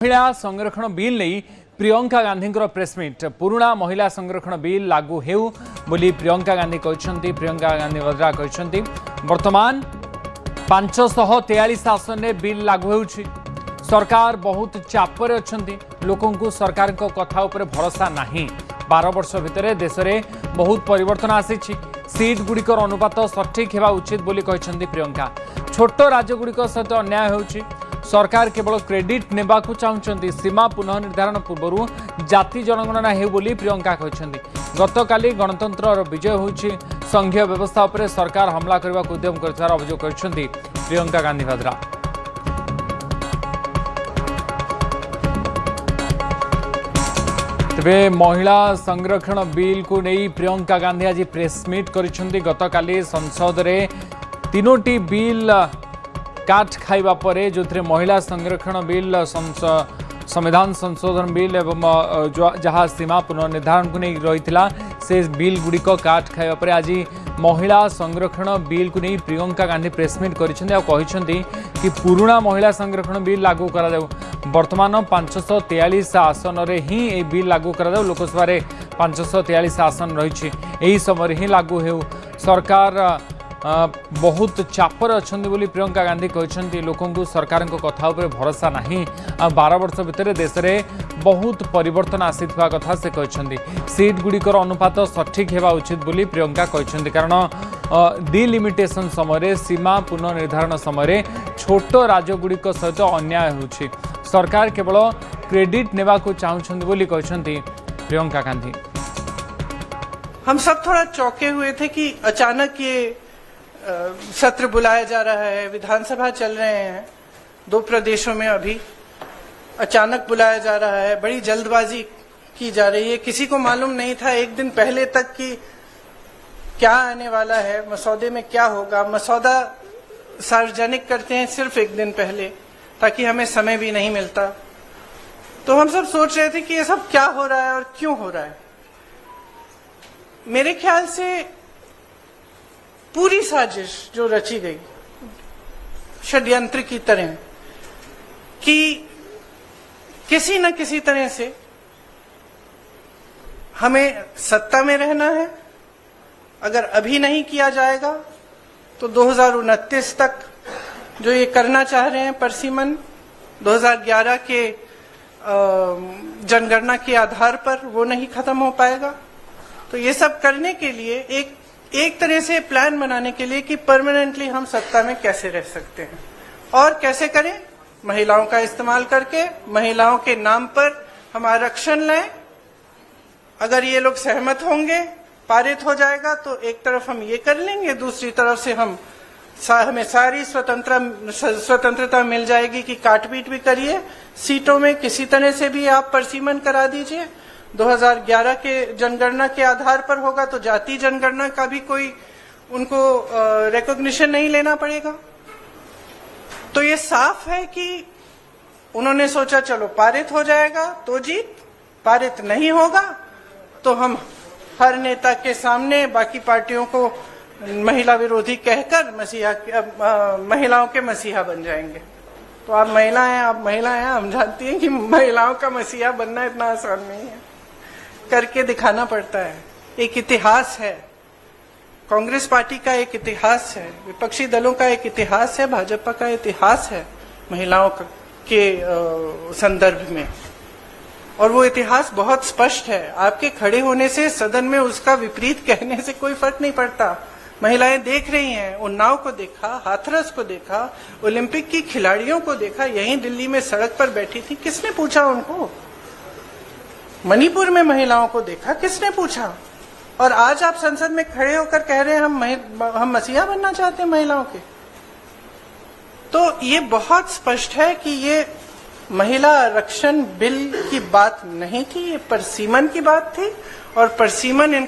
महिला संरक्षण बिल नहीं प्रियंका गांधी प्रेसमिट पुराणा महिला संरक्षण बिल लागू हेउ बोली प्रियंका गांधी कहते। प्रियंका गांधी वद्रा कहते वर्तमान 543 आसन में बिल लागू हो सरकार बहुत चापर अच्छा लोकों को सरकार को कथा उपर भरोसा नहीं। 12 वर्ष भितर देश में बहुत परिवर्तन आसी सीट गुड़िकर अनुपात सठिक होगा उचित बोली कहते प्रियंका। छोट राज्य गुड़िक सहित अन्याय होउछि सरकार केवल क्रेडिट नेबा को चाहते सीमा पुनः निर्धारण पूर्व जाति जनगणना हेउ बोली प्रियंका कहते। गतकाली गणतंत्र विजय होउछि संघीय व्यवस्था उपर सरकार हमला करने को उद्यम कर अभियोग करछन्ती प्रियंका गांधी वद्रा। तेबे महिला संरक्षण बिल को नहीं प्रियंका गांधी आज प्रेसमिट करिसेंती। गतकाली संसद रे तीनोटी बिल काट खाइबा परे जो महिला संरक्षण बिल संविधान संशोधन बिल एवं जहाँ सीमा पुनर्निर्धारण को नहीं रही से बिल गुड़िक काट खाइबा परे आज महिला संरक्षण बिल को नहीं प्रियंका गांधी प्रेसमिट करिसेंती कि पुराणा महिला संरक्षण बिल लागू करा जाऊ। वर्तमान 543 आसन रे ही ए बिल लागू करा जाऊ। लोकसभा रे 543 आसन रही समय ही लागू हेउ सरकार बहुत चापर अच्छा बोली प्रियंका गांधी कहते। लोकों को सरकार को कथा उपर भरोसा नहीं। 12 वर्ष भितर देश में बहुत परिवर्तन आसी कथा से कहते। सीट गुड़िकर अनुपात सठिक होगा उचित बोली प्रियंका कहते कारण डिलिमिटेशन समय सीमा पुनर्निर्धारण समय छोट राज्य गुड़िक सहित अन्याय होउछि सरकार केवल क्रेडिट नेबा को चाहते बोली कहते प्रियंका गांधी। हम सब थोड़ा चौंके हुए थे कि अचानक ये सत्र बुलाया जा रहा है, विधानसभा चल रहे हैं 2 प्रदेशों में, अभी अचानक बुलाया जा रहा है, बड़ी जल्दबाजी की जा रही है। किसी को मालूम नहीं था एक दिन पहले तक कि क्या आने वाला है, मसौदे में क्या होगा। मसौदा सार्वजनिक करते हैं सिर्फ एक दिन पहले ताकि हमें समय भी नहीं मिलता। तो हम सब सोच रहे थे कि ये सब क्या हो रहा है और क्यों हो रहा है। मेरे ख्याल से पूरी साजिश जो रची गई षड्यंत्र की तरह कि किसी न किसी तरह से हमें सत्ता में रहना है। अगर अभी नहीं किया जाएगा तो 2029 तक जो ये करना चाह रहे हैं परसीमन 2011 के जनगणना के आधार पर वो नहीं खत्म हो पाएगा। तो ये सब करने के लिए एक तरह से प्लान बनाने के लिए कि परमानेंटली हम सत्ता में कैसे रह सकते हैं और कैसे करें, महिलाओं का इस्तेमाल करके महिलाओं के नाम पर हम आरक्षण लें। अगर ये लोग सहमत होंगे, पारित हो जाएगा तो एक तरफ हम ये कर लेंगे, दूसरी तरफ से हमें सारी स्वतंत्रता मिल जाएगी कि काटपीट भी करिए, सीटों में किसी तरह से भी आप परसीमन करा दीजिए। 2011 के जनगणना के आधार पर होगा तो जाति जनगणना का भी कोई उनको रिकॉग्निशन नहीं लेना पड़ेगा। तो ये साफ है कि उन्होंने सोचा चलो पारित हो जाएगा तो जीत, पारित नहीं होगा तो हम हर नेता के सामने बाकी पार्टियों को महिला विरोधी कहकर महिलाओं के मसीहा बन जाएंगे। तो आप महिला हैं, हम जानती हैं कि महिलाओं का मसीहा बनना इतना आसान नहीं है, करके दिखाना पड़ता है। एक इतिहास है, कांग्रेस पार्टी का एक इतिहास है, विपक्षी दलों का एक इतिहास है, भाजपा का इतिहास है महिलाओं के संदर्भ में, और वो इतिहास बहुत स्पष्ट है। आपके खड़े होने से सदन में उसका विपरीत कहने से कोई फर्क नहीं पड़ता। महिलाएं देख रही हैं, उन्नाव को देखा, हाथरस को देखा, ओलंपिक की खिलाड़ियों को देखा, यहीं दिल्ली में सड़क पर बैठी थी, किसने पूछा उनको? मणिपुर में महिलाओं को देखा, किसने पूछा? और आज आप संसद में खड़े होकर कह रहे हैं हम मसीहा बनना चाहते हैं महिलाओं के। तो ये बहुत स्पष्ट है कि ये महिला आरक्षण बिल की बात नहीं थी, ये परसीमन की बात थी, और परसीमन इनको